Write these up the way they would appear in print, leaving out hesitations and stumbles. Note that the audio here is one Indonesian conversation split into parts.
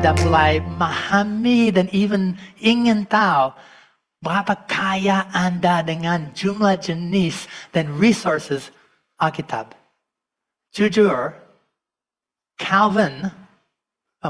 sudah mulai memahami dan even ingin tahu berapa kaya Anda dengan jumlah jenis dan resources Alkitab. Jujur, Calvin,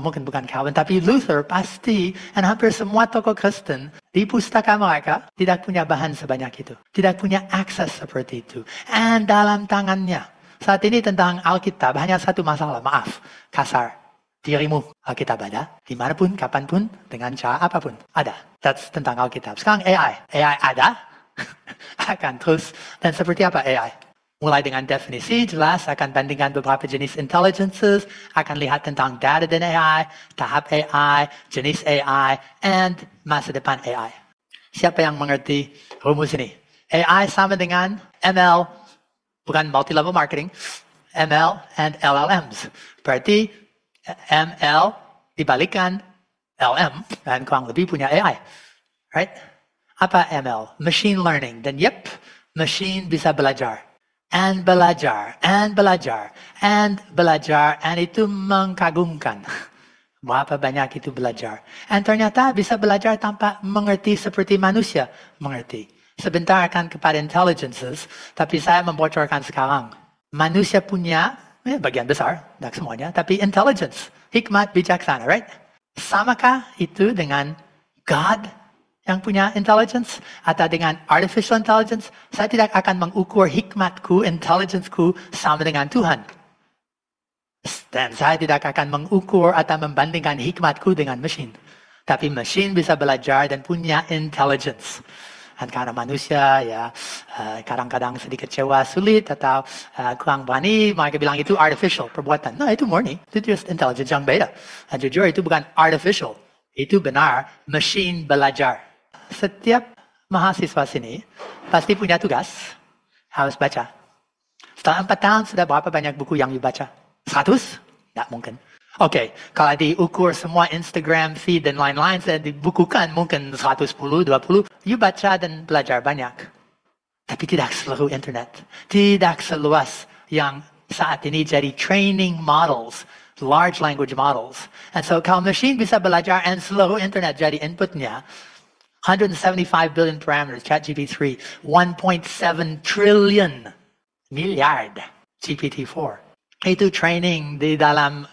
mungkin bukan Calvin, tapi Luther pasti, dan hampir semua tokoh Kristen di pustaka mereka tidak punya bahan sebanyak itu. Tidak punya akses seperti itu. Dan dalam tangannya, saat ini tentang Alkitab hanya satu masalah, maaf, kasar. Dirimu, Alkitab ada, dimanapun, kapanpun, dengan cara apapun, ada. That's tentang Alkitab. Sekarang AI. AI ada, akan terus. Dan seperti apa AI? Mulai dengan definisi, jelas, akan bandingkan beberapa jenis intelligences, akan lihat tentang data dan AI, tahap AI, jenis AI, and masa depan AI. Siapa yang mengerti rumus ini? AI sama dengan ML, bukan multi-level marketing, ML and LLMs. Berarti ML dibalikkan LM dan kurang lebih punya AI. Right? Apa ML? Machine learning. Dan machine bisa belajar. And belajar. And belajar. And belajar. And itu mengagumkan. Berapa banyak itu belajar. And ternyata bisa belajar tanpa mengerti seperti manusia mengerti. Sebentar akan kepada intelligences, tapi saya membocorkan sekarang. Manusia punya bagian besar, tidak semuanya, tapi intelligence, hikmat, bijaksana, right? Samakah itu dengan God yang punya intelligence atau dengan artificial intelligence? Saya tidak akan mengukur hikmatku, intelligenceku sama dengan Tuhan. Dan saya tidak akan mengukur atau membandingkan hikmatku dengan mesin. Tapi mesin bisa belajar dan punya intelligence. Dan karena manusia ya kadang-kadang sedikit kecewa, sulit atau kurang berani, mereka bilang itu artificial, perbuatan. Nah itu murni, itu just intelligence yang beda. Dan jujur itu bukan artificial, itu benar mesin belajar. Setiap mahasiswa sini pasti punya tugas, harus baca. Setelah 4 tahun sudah berapa banyak buku yang dibaca? 100? Tidak mungkin. Oke, kalau diukur semua Instagram feed dan lain-lain, saya dibukukan mungkin 110, 20. You baca dan belajar banyak. Tapi tidak seluruh internet. Tidak seluas yang saat ini jadi training models, large language models. And so kalau machine bisa belajar dan seluruh internet jadi inputnya, 175 billion parameters, ChatGPT 3, 1.7 trillion miliard GPT-4. Itu training di dalam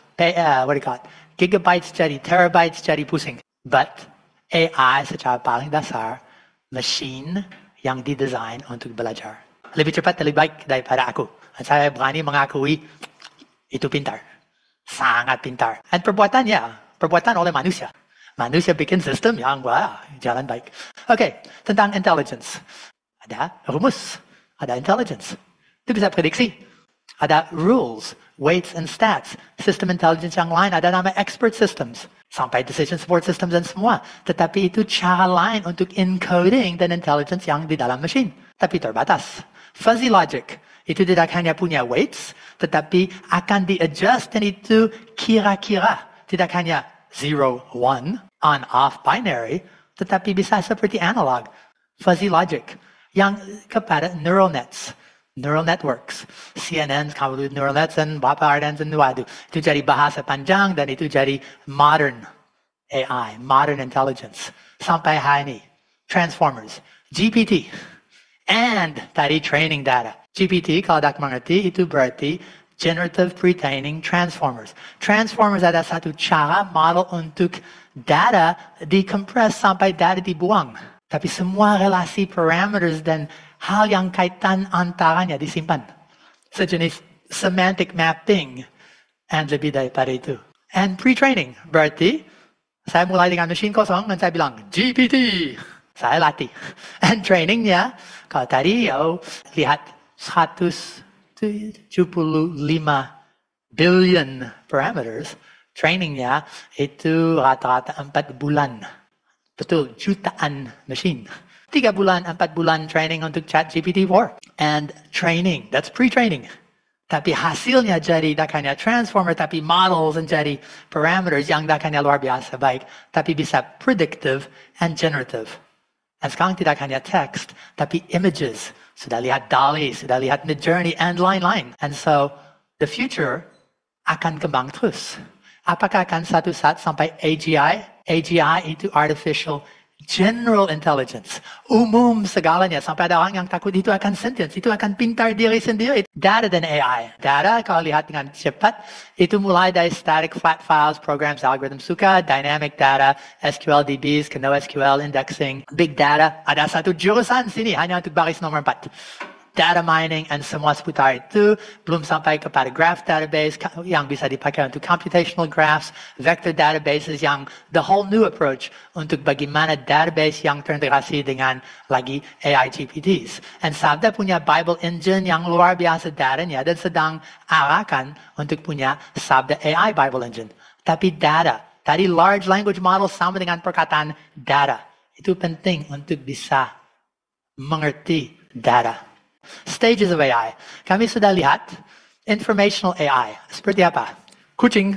gigabytes jadi, terabytes jadi pusing. But AI secara paling dasar, machine yang didesain untuk belajar. Lebih cepat, lebih baik daripada aku. Dan saya berani mengakui itu pintar. Sangat pintar. Dan perbuatan oleh manusia. Manusia bikin sistem yang jalan baik. Oke, tentang intelligence. Ada rumus, ada intelligence. Itu bisa prediksi. Ada rules, weights and stats. Sistem intelligence yang lain ada nama expert systems. Sampai decision support systems dan semua. Tetapi itu cara lain untuk encoding dan intelligence yang di dalam machine. Tapi terbatas. Fuzzy logic. Itu tidak hanya punya weights, tetapi akan di-adjust dan itu kira-kira. Tidak hanya 0, 1, on, off, binary, tetapi bisa seperti analog. Fuzzy logic. Yang kepada neural nets. Neural networks, CNN, convoluted neural nets, dan beberapa artian waduh. Itu jadi bahasa panjang dan itu jadi modern AI, modern intelligence. Sampai hari ini, transformers, GPT, and tadi training data. GPT, kalau anda mengerti, itu berarti generative pre-training transformers. Transformers ada satu cara model untuk data dikompres sampai data dibuang. Tapi semua relasi parameters dan hal yang kaitan antaranya disimpan. Sejenis semantic mapping. And lebih daripada itu. And pre-training. Berarti, saya mulai dengan mesin kosong dan saya bilang, GPT. Saya latih. And trainingnya, kalau tadi lihat 175 billion parameters, trainingnya itu rata-rata 4 bulan. Betul, jutaan mesin. 3 bulan, 4 bulan training untuk ChatGPT-4. And training, that's pre-training. Tapi hasilnya jadi tak hanya transformer, tapi models dan jadi parameters yang tak hanya luar biasa baik, tapi bisa predictive and generative. Dan sekarang tidak hanya text, tapi images. Sudah lihat DALL-E, sudah lihat Midjourney, and lain-lain. And so, the future akan kembang terus. Apakah akan satu saat sampai AGI? AGI itu Artificial General Intelligence. Umum segalanya. Sampai ada orang yang takut itu akan sentience. Itu akan pintar diri sendiri. Data dan AI. Data kalau lihat dengan cepat, itu mulai dari static flat files, programs, algorithm suka, dynamic data, SQL DBs, NoSQL, indexing, big data. Ada satu jurusan sini hanya untuk baris nomor 4. Data mining and semua seputar itu, belum sampai kepada graph database yang bisa dipakai untuk computational graphs, vector databases yang the whole new approach untuk bagaimana database yang terintegrasi dengan lagi AI GPTs. And Sabda punya Bible engine yang luar biasa datanya dan sedang arahkan untuk punya Sabda AI Bible engine. Tapi data, tadi large language model sama dengan perkataan data. Itu penting untuk bisa mengerti data. Stages of AI. Kami sudah lihat informational AI. Seperti apa? Kucing.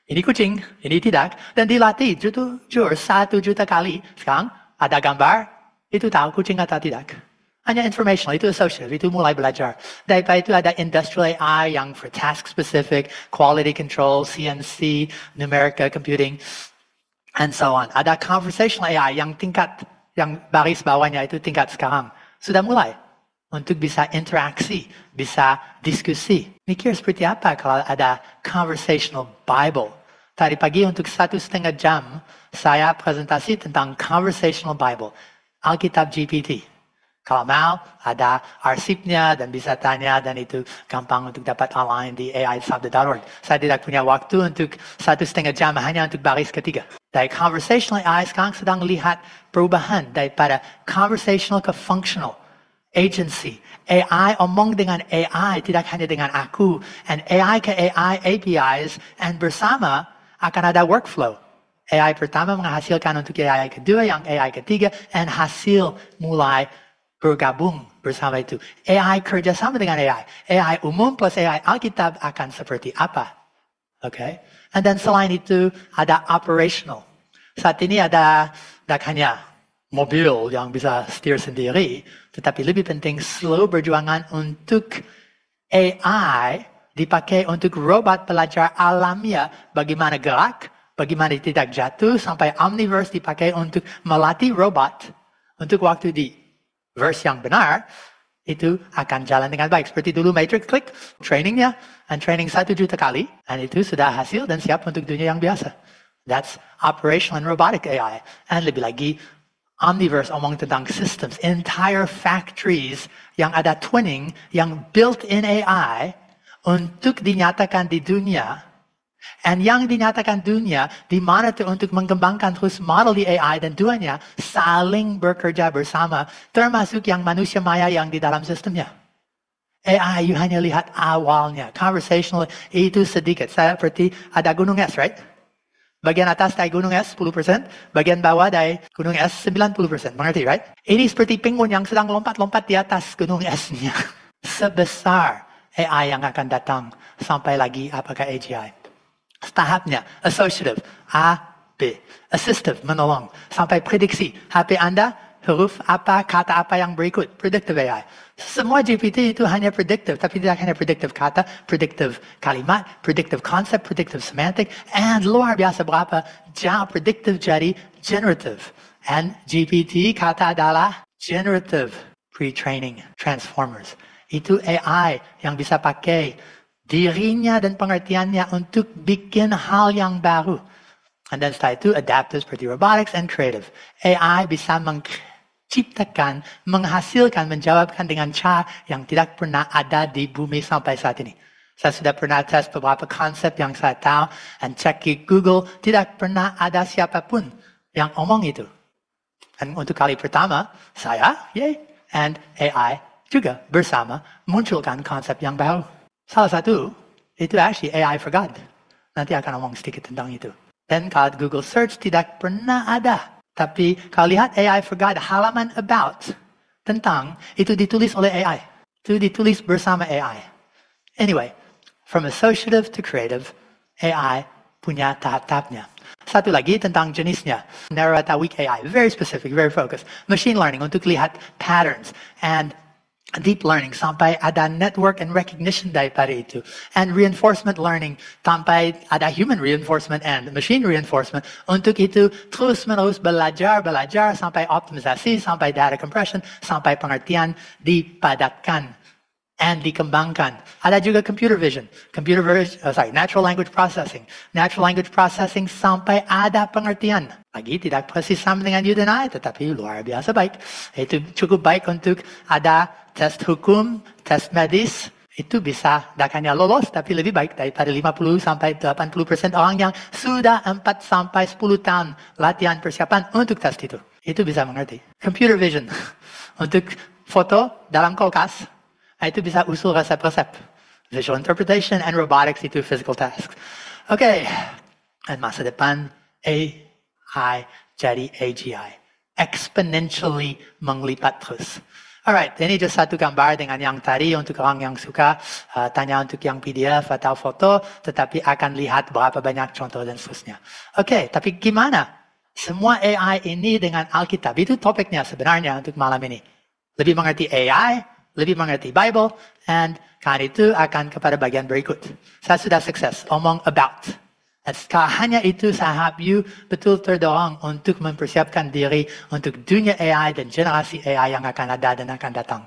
Ini tidak. Dan dilatih jujur 1 juta kali. Sekarang ada gambar, itu tahu kucing atau tidak. Hanya informational, itu associative, itu mulai belajar. Daripada itu ada industrial AI yang for task specific, quality control, CNC, numerical computing, and so on. Ada conversational AI yang tingkat, yang baris bawahnya itu tingkat sekarang. Sudah mulai. Untuk bisa interaksi, bisa diskusi. Mikir seperti apa kalau ada conversational Bible. Tadi pagi untuk 1,5 jam, saya presentasi tentang conversational Bible. Alkitab GPT. Kalau mau, ada arsipnya dan bisa tanya dan itu gampang untuk dapat online di aisabda.org. Saya tidak punya waktu untuk 1,5 jam hanya untuk baris ketiga. Dari conversational AI sekarang sedang lihat perubahan daripada conversational ke functional. Agency. AI omong dengan AI, tidak hanya dengan aku. And AI ke AI APIs, and bersama akan ada workflow. AI pertama menghasilkan untuk AI kedua, yang AI ketiga, and hasil mulai bergabung bersama itu. AI kerjasama dengan AI. AI umum plus AI Alkitab akan seperti apa? Okay? And then selain itu, ada operational. Saat ini ada hanya mobil yang bisa setir sendiri, tetapi lebih penting slow berjuangan untuk AI dipakai untuk robot belajar alamiah bagaimana gerak, bagaimana tidak jatuh, sampai Omniverse dipakai untuk melatih robot untuk waktu di verse yang benar, itu akan jalan dengan baik. Seperti dulu Matrix Click, trainingnya, and training 1 juta kali, dan itu sudah hasil dan siap untuk dunia yang biasa. That's operational and robotic AI. And lebih lagi, Omniverse omong tentang systems, entire factories yang ada twinning, yang built-in AI untuk dinyatakan di dunia. And yang dinyatakan dunia, dimonitor untuk mengembangkan terus model di AI dan duanya saling bekerja bersama, termasuk yang manusia maya yang di dalam sistemnya. AI, you hanya lihat awalnya. Conversational itu sedikit. Saya seperti ada gunung es, right? Bagian atas dari gunung es 10%, bagian bawah dari gunung es 90%. Mengerti, right? Ini seperti penguin yang sedang lompat-lompat di atas gunung esnya. Sebesar AI yang akan datang sampai lagi apakah AGI. Tahapnya, associative, A, B. Assistive, menolong. Sampai prediksi, HP Anda, huruf apa, kata apa yang berikut. Predictive AI. Semua GPT itu hanya predictive, tapi tidak hanya predictive kata, predictive kalimat, predictive concept, predictive semantic, and luar biasa berapa jauh predictive jadi generative. And GPT kata adalah generative pre-training transformers. Itu AI yang bisa pakai dirinya dan pengertiannya untuk bikin hal yang baru. And then setelah itu adaptive seperti robotics and creative. AI bisa ciptakan, menghasilkan, menjawabkan dengan cara yang tidak pernah ada di bumi sampai saat ini. Saya sudah pernah tes beberapa konsep yang saya tahu, dan cek di Google, tidak pernah ada siapapun yang omong itu. Dan untuk kali pertama, saya, and AI juga bersama munculkan konsep yang baru. Salah satu, itu actually AI for God. Nanti akan omong sedikit tentang itu. Dan kalau Google search, tidak pernah ada. Tapi kalau lihat AI for God, halaman about tentang itu ditulis oleh AI. Itu ditulis bersama AI. Anyway, from associative to creative, AI punya tahap-tahapnya. Satu lagi tentang jenisnya. Narrow atau weak AI. Very specific, very focused. Machine learning untuk lihat patterns. And deep learning sampai ada network and recognition daripada itu, and reinforcement learning sampai ada human reinforcement and machine reinforcement. Untuk itu terus-menerus belajar sampai optimisasi, sampai data compression, sampai pengertian dipadatkan and dikembangkan. Ada juga computer vision, natural language processing. Natural language processing sampai ada pengertian. Lagi tidak persis sama dengan you dan I, tetapi luar biasa baik. Itu cukup baik untuk ada tes hukum, tes medis. Itu bisa, tidak hanya lolos, tapi lebih baik daripada 50 sampai 80% orang yang sudah 4 sampai 10 tahun latihan persiapan untuk tes itu. Itu bisa mengerti. Computer vision, untuk foto dalam kulkas, itu bisa usul resep-resep. Visual interpretation and robotics itu physical tasks. Oke. Dan masa depan AI jadi AGI. Exponentially menglipat terus. Alright, ini just satu gambar dengan yang tadi untuk orang yang suka tanya untuk yang PDF atau foto, tetapi akan lihat berapa banyak contoh dan seterusnya. Oke, tapi gimana? Semua AI ini dengan Alkitab, itu topiknya sebenarnya untuk malam ini. Lebih mengerti AI, lebih mengerti Bible, and karena itu akan kepada bagian berikut. Saya sudah sukses omong about. Dan hanya itu saya harap you betul terdorong untuk mempersiapkan diri untuk dunia AI dan generasi AI yang akan ada dan akan datang.